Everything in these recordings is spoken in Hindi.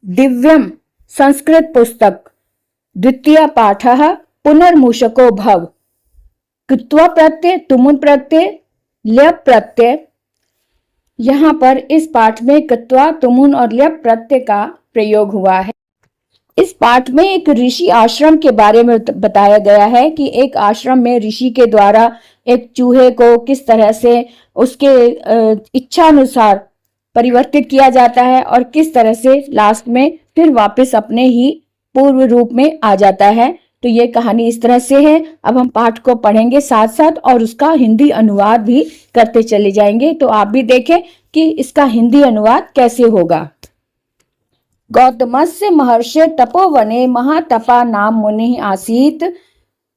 दिव्यम संस्कृत पुस्तक द्वितीय पाठः पुनर्मूषको भव। कृत्वा प्रत्यय, तुमुन प्रत्यय, ल्यप प्रत्यय। यहाँ पर इस पाठ में कृत्वा, तुमुन और ल्यप प्रत्यय का प्रयोग हुआ है। इस पाठ में एक ऋषि आश्रम के बारे में बताया गया है कि एक आश्रम में ऋषि के द्वारा एक चूहे को किस तरह से उसके इच्छा अनुसार परिवर्तित किया जाता है और किस तरह से लास्ट में फिर वापस अपने ही पूर्व रूप में आ जाता है। तो ये कहानी इस तरह से है। अब हम पाठ को पढ़ेंगे साथ साथ और उसका हिंदी अनुवाद भी करते चले जाएंगे। तो आप भी देखें कि इसका हिंदी अनुवाद कैसे होगा। गौतमस्य महर्षे तपोवने महातपा नाम मुनि आसीत।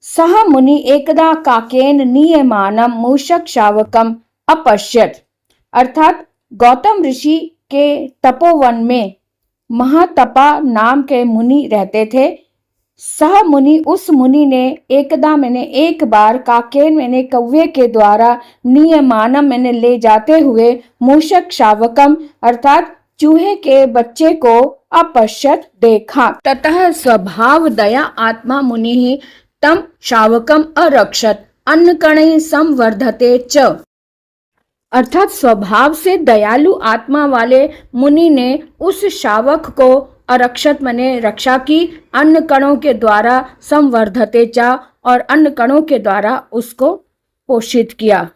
सह मुनि एकदा काकेन नीयमानम मूषक शावकम अपश्यत। अर्थात गौतम ऋषि के तपोवन में महातपा नाम के मुनि रहते थे। सह मुनि, उस मुनि ने एकदा मैंने एक बार काकेन मैंने कौवे के द्वारा नियमानम मैंने ले जाते हुए मूषक शावकम अर्थात चूहे के बच्चे को अपश्यत देखा। ततः स्वभाव दया आत्मा मुनि ही तम शावकम अरक्षत अन्नकणैः संवर्धते च। अर्थात स्वभाव से दयालु आत्मा वाले मुनि ने उस शावक को अरक्षत मने रक्षा की, अन्न कणों के द्वारा संवर्धते चा और अन्न कणों के द्वारा उसको पोषित किया।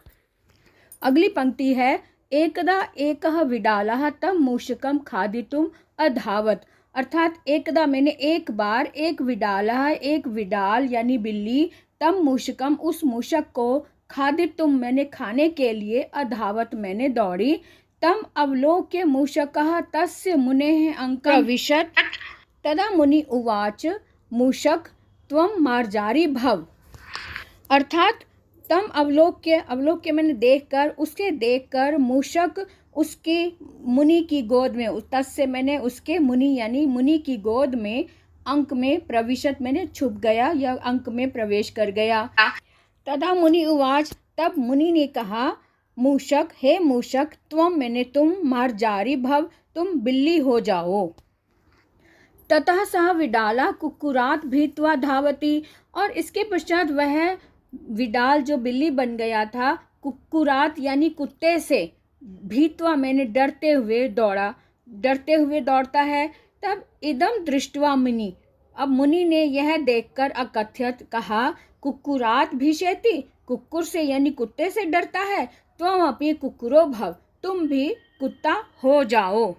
अगली पंक्ति है एकदा एकः विडालः तम मूषकम खादितुम अधावत। अर्थात एकदा मैंने एक बार एक विडालः एक विडाल यानी बिल्ली तम मूषकम उस मूषक को खादितुम मैंने खाने के लिए अधावत मैंने दौड़ी। तम अवलोक्य मूषकः तस्य मुनेः अंकं प्रविशत। तदा मुनि उवाच मूषक त्वं मार्जारी भव। अर्थात तम अवलोक्य मैंने देखकर, उसके देखकर मूषक उसके मुनि की गोद में, तस्य मैंने उसके मुनि यानी मुनि की गोद में अंक में प्रविशत मैंने छुप गया या अंक में प्रवेश कर गया। तदा मुनि उवाच, तब मुनि ने कहा मूषक, हे मूषक, त्वं मैंने तुम मार्जारी भव, तुम बिल्ली हो जाओ। ततः सह विडाला कुक्कुरात भीत्वा धावती। और इसके पश्चात वह विडाल जो बिल्ली बन गया था कुक्कुरात यानी कुत्ते से, भीत्वा मैंने डरते हुए दौड़ता है। तब इदम दृष्ट्वा मुनि, अब मुनि ने यह देखकर अकथ्यत कहा कुक्कुरात भीषेति, कुक्कुर से यानी कुत्ते से डरता है। त्वम अपि कुक्कुरो भव, तुम भी कुत्ता हो जाओ।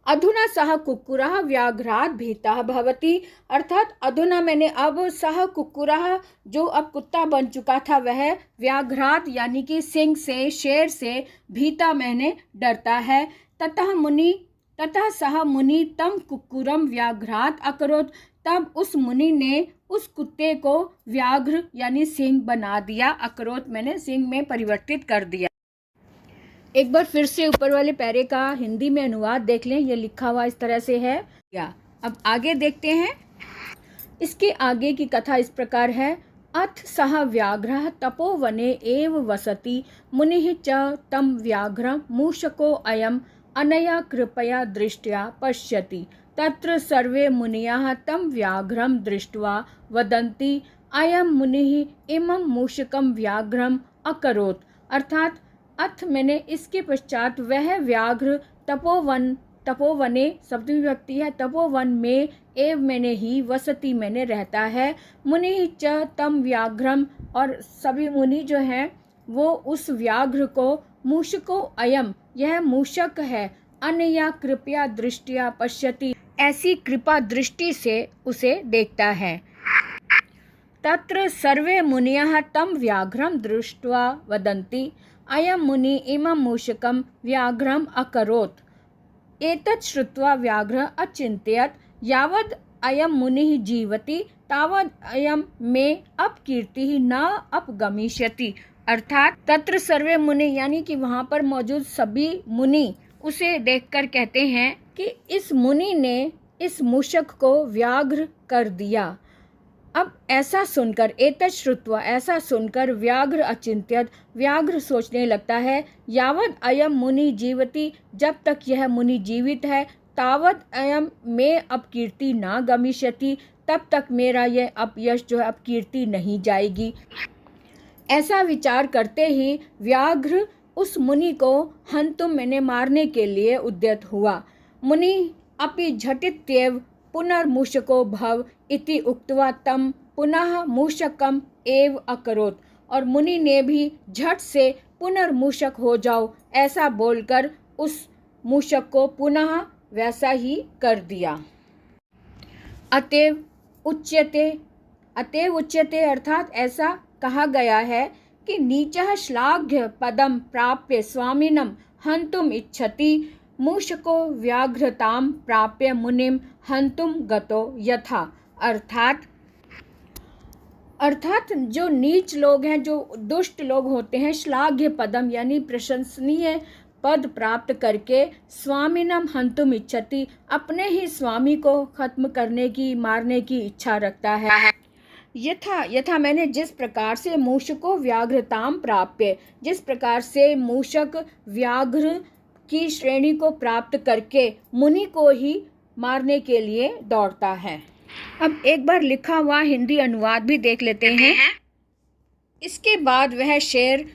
अधुना सह कुक्कुरः व्याघ्रात् भीतः भवति। अर्थात अधुना मैंने अब सह कुक्कुरः जो अब कुत्ता बन चुका था वह व्याघ्रात् यानी कि सिंह से, शेर से भीता मैंने डरता है। ततः सह मुनि तम कुक्कुरम व्याघ्रात् अकरोत्। तब उस मुनि ने उस कुत्ते को व्याघ्र यानी सिंह बना दिया। अकरोत मैंने सिंह में परिवर्तित कर दिया। एक बार फिर से ऊपर वाले पैरे का हिंदी में अनुवाद देख लें। ये लिखा हुआ इस तरह से है। अब आगे देखते हैं। इसके आगे की कथा इस प्रकार है। अथ सह व्याघ्रः तपोवने एव वसति मुनिः च तम व्याघ्रं मूषको अयम् अनया कृपया दृष्ट्या पश्यति। तत्र सर्वे मुनियाः तं व्याघ्रं दृष्ट्वा वदन्ति अयं मुनिः इमं मूषकं व्याघ्रम् अकरोत्। अर्थात अथ मैंने इसके पश्चात वह व्याघ्र तपोवने सप्तमी विभक्ति है, तपोवन में एव मैंने ही वसति मैंने रहता है। मुनि च तम व्याघ्रम और सभी मुनि जो हैं वो उस व्याघ्र को मूषको अयम यह मूषक है अनया कृपया दृष्टिया पश्यति ऐसी कृपा दृष्टि से उसे देखता है। तत्र सर्वे मुनियः तं व्याघ्रं दृष्ट्वा वदन्ति अयं मुनि इमं मूषकं व्याघ्रम् अकरोत्। एतत् श्रुत्वा व्याघ्रः अचिन्तयत् यावद् अयं मुनिः जीवति तावद् अयं मे अपकीर्तिः न अपगमिष्यति। अर्थात तत्र सर्वे मुनि यानी कि वहाँ पर मौजूद सभी मुनि उसे देखकर कहते हैं कि इस मुनि ने इस मूषक को व्याघ्र कर दिया। अब ऐसा सुनकर एतत् श्रुत्वा ऐसा सुनकर व्याघ्र अचिंत्यत व्याघ्र सोचने लगता है यावद अयम मुनि जीवति जब तक यह मुनि जीवित है तावत अयम में अपकीर्ति ना गमिष्यति, तब तक मेरा यह अपयश जो है अपकीर्ति नहीं जाएगी। ऐसा विचार करते ही व्याघ्र उस मुनि को हंतुम मैंने मारने के लिए उद्यत हुआ। मुनि अपि झटित्येव पुनर्मूषको भव इति उक्त्वा तम पुनः मूषकम एव अकरोत्, और मुनि ने भी झट से पुनर्मूषक हो जाओ ऐसा बोलकर उस मूषक को पुनः वैसा ही कर दिया। अतएव उच्यते अर्थात ऐसा कहा गया है कि नीचः श्लाघ्य पदम प्राप्य स्वामिनम हंतुम इच्छति, मूषको व्याघ्रताम प्राप्य मुनिम हंतुम गतो यथा। अर्थात जो नीच लोग हैं, जो दुष्ट लोग होते हैं, श्लाघ्य पदम यानी प्रशंसनीय पद प्राप्त करके स्वामिनम हंतुम इच्छति, अपने ही स्वामी को खत्म करने की, मारने की इच्छा रखता है। यथा मैंने जिस प्रकार से मूषको व्याघ्रताम प्राप्य, जिस प्रकार से मूषक व्याघ्र की श्रेणी को प्राप्त करके मुनि को ही मारने के लिए दौड़ता है। अब एक बार लिखा हुआ हिंदी अनुवाद भी देख लेते हैं। इसके बाद वह शेर